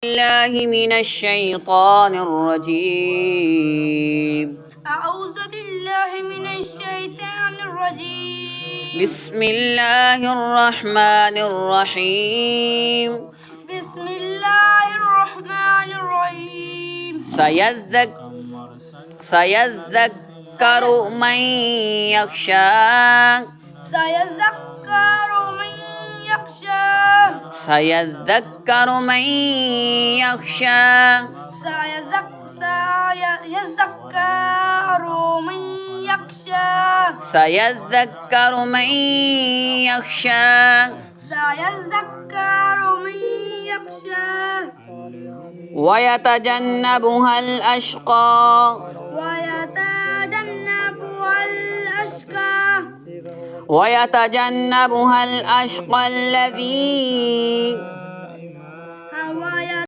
الله من الشيطان الرجيم. أعوذ بالله من الشيطان الرجيم. بسم الله الرحمن الرحيم. بسم الله الرحمن الرحيم. سيذكر من يخشى. سيذكر من يخشى. سيذكر من يخشى. سيذكر من يخشى. سيذكر من يخشى. سيذكر من يخشى. ويتجنبها الأشقى. ويتجنبها الأشقى. ويتجنبها الأشقى الذي